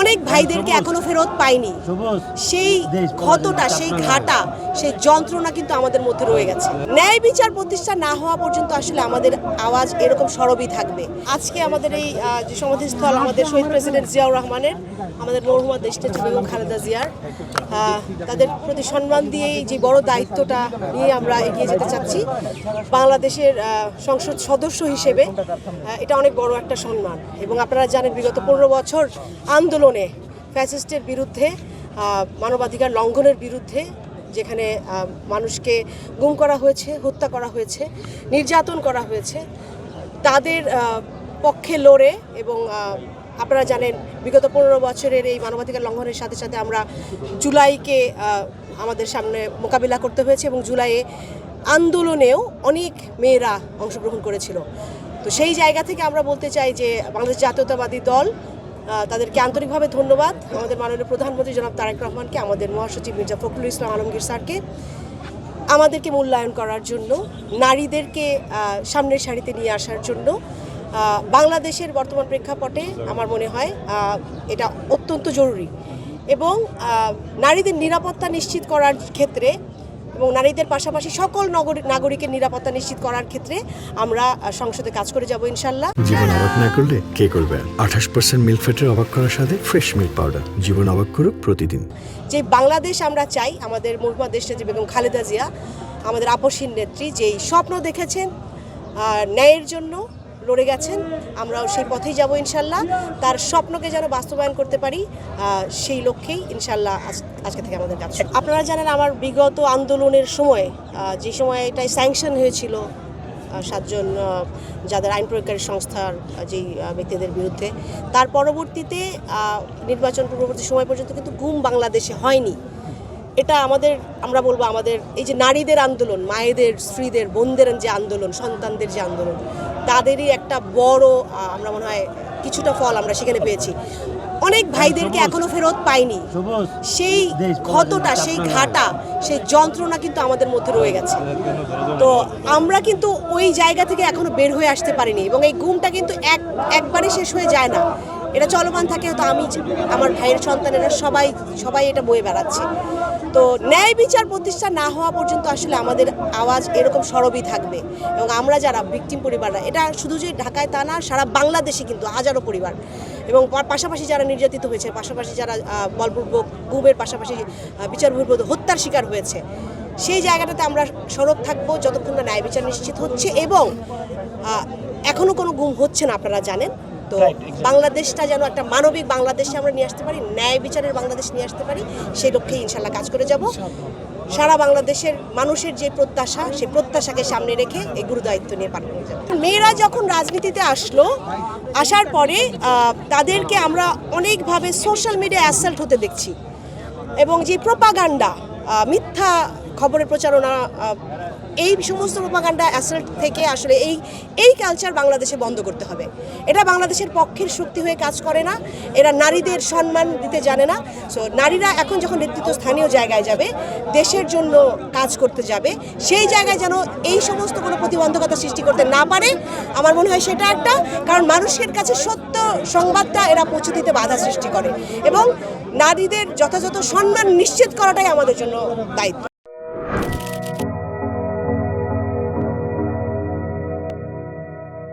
অনেক ভাইদেরকে এখনো ফেরত পাইনি। সেই ক্ষতটা, সেই ঘাটা, সেই যন্ত্রণা কিন্তু আমাদের মধ্যে রয়ে গেছে। ন্যায় বিচার প্রতিষ্ঠা না হওয়া পর্যন্ত আসলে আমাদের আওয়াজ এরকম সরবই থাকবে। আজকে আমাদের এই যে সমাধিস্থল আমাদের শহীদ প্রেসিডেন্ট জিয়াউর রহমানের, আমাদের মরহুমা দেশনেত্রী বেগম খালেদা জিয়ার, তাদের প্রতি সম্মান দিয়েই যে বড় দায়িত্বটা নিয়ে আমরা এগিয়ে যেতে চাচ্ছি বাংলাদেশের সংসদ সদস্য হিসেবে, এটা অনেক বড় একটা সম্মান। এবং আপনারা জানেন বিগত 15 বছর আন্দোলনে ফ্যাসিস্টের বিরুদ্ধে, মানবাধিকার লঙ্ঘনের বিরুদ্ধে, যেখানে মানুষকে গুম করা হয়েছে, হত্যা করা হয়েছে, নির্যাতন করা হয়েছে, তাদের পক্ষে লড়ে এবং আপনারা জানেন বিগত 15 বছরের এই মানবাধিকার লঙ্ঘনের সাথে সাথে আমরা জুলাইকে আমাদের সামনে মোকাবিলা করতে হয়েছে এবং জুলাইয়ে আন্দোলনেও অনেক মেয়েরা অংশগ্রহণ করেছিল। তো সেই জায়গা থেকে আমরা বলতে চাই যে বাংলাদেশ জাতীয়তাবাদী দল তাদেরকে আন্তরিকভাবে ধন্যবাদ, আমাদের মাননীয় প্রধানমন্ত্রী জনাব তারেক রহমানকে, আমাদের মহাসচিব মির্জা ফখরুল ইসলাম আলমগীর স্যারকে আমাদেরকে মূল্যায়ন করার জন্য, নারীদেরকে সামনের সারিতে নিয়ে আসার জন্য। বাংলাদেশের বর্তমান প্রেক্ষাপটে আমার মনে হয় এটা অত্যন্ত জরুরি এবং নারীদের নিরাপত্তা নিশ্চিত করার ক্ষেত্রে এবং নারীদের পাশাপাশি সকল নাগরিকের নিরাপত্তা নিশ্চিত করার ক্ষেত্রে আমরা সংসদে কাজ করে যাব ইনশাল্লাহ। জীবন অবাক না করলে কে করবে? 28% মিল্ক ফ্যাটের অবাক করার সাথে ফ্রেশ মিল্ক পাউডার, জীবন অবাক করুক প্রতিদিন। যে বাংলাদেশ আমরা চাই, আমাদের মরহুমা দেশনেত্রী বেগম খালেদা জিয়া, আমাদের আপসীন নেত্রী, যেই স্বপ্ন দেখেছেন, ন্যায়ের জন্য লড়ে গেছেন, আমরাও সেই পথেই যাব ইনশাল্লাহ। তার স্বপ্নকে যেন বাস্তবায়ন করতে পারি, সেই লক্ষ্যেই ইনশাল্লাহ আজকে থেকে আমাদের কাজ। আপনারা জানেন আমার বিগত আন্দোলনের সময়, যে সময় এটাই স্যাংশন হয়েছিল 7 জন যাদের আইন প্রয়োগকারী সংস্থার যেই ব্যক্তিদের বিরুদ্ধে, তার পরবর্তীতে নির্বাচন পূর্ববর্তী সময় পর্যন্ত কিন্তু গুম বাংলাদেশে হয়নি। এটা আমরা বলবো আমাদের এই যে নারীদের আন্দোলন, মায়েদের, স্ত্রীদের, বোনদের যে আন্দোলন, সন্তানদের যে আন্দোলন, তাদেরই একটা বড় আমরা মনে হয় কিছুটা ফল আমরা সেখানে পেয়েছি। অনেক ভাইদেরকে এখনো ফেরত পাইনি। সেই ক্ষতটা, সেই ঘাটা, সেই যন্ত্রণা কিন্তু আমাদের মধ্যে রয়ে গেছে। তো আমরা কিন্তু ওই জায়গা থেকে এখনো বের হয়ে আসতে পারিনি এবং এই গুমটা কিন্তু একবারে শেষ হয়ে যায় না, এটা চলমান থাকে। হয়তো আমি, আমার ভাইয়ের সন্তানেরা সবাই এটা বয়ে বেড়াচ্ছে। তো ন্যায় বিচার প্রতিষ্ঠা না হওয়া পর্যন্ত আসলে আমাদের আওয়াজ এরকম সরবই থাকবে এবং আমরা যারা ভিকটিম পরিবাররা, এটা শুধু যে ঢাকায় তা না, সারা বাংলাদেশে কিন্তু হাজারো পরিবার এবং পাশাপাশি যারা নির্যাতিত হয়েছে, পাশাপাশি যারা বলপূর্বক গুমের পাশাপাশি বিচারবহির্ভূত হত্যার শিকার হয়েছে, সেই জায়গাটাতে আমরা সরব থাকবো যতক্ষণ না ন্যায় বিচার নিশ্চিত হচ্ছে। এবং এখনও কোনো গুম হচ্ছে না, আপনারা জানেন। তো বাংলাদেশটা যেন একটা মানবিক বাংলাদেশে আমরা নিয়ে আসতে পারি, ন্যায় বিচারের বাংলাদেশ নিয়ে আসতে পারি, সেই লক্ষ্যে ইনশাল্লাহ কাজ করে যাব। সারা বাংলাদেশের মানুষের যে প্রত্যাশা, সেই প্রত্যাশাকে সামনে রেখে এই গুরুদায়িত্ব নিয়ে পালন করে যাব। মেয়েরা যখন রাজনীতিতে আসার পরে তাদেরকে আমরা অনেকভাবে সোশ্যাল মিডিয়া অ্যাসাল্ট হতে দেখছি এবং যে প্রোপাগান্ডা, মিথ্যা খবরের প্রচারণা, এই সমস্ত প্রোপাগান্ডা অ্যাসাল্ট থেকে আসলে এই কালচার বাংলাদেশে বন্ধ করতে হবে। এটা বাংলাদেশের পক্ষের শক্তি হয়ে কাজ করে না, এরা নারীদের সম্মান দিতে জানে না। সো নারীরা এখন যখন নেতৃত্ব স্থানীয় জায়গায় যাবে, দেশের জন্য কাজ করতে যাবে, সেই জায়গায় যেন এই সমস্ত কোনো প্রতিবন্ধকতা সৃষ্টি করতে না পারে। আমার মনে হয় সেটা একটা, কারণ মানুষের কাছে সত্য সংবাদটা এরা পৌঁছে দিতে বাধা সৃষ্টি করে এবং নারীদের যথাযথ সম্মান নিশ্চিত করাটাই আমাদের জন্য দায়িত্ব।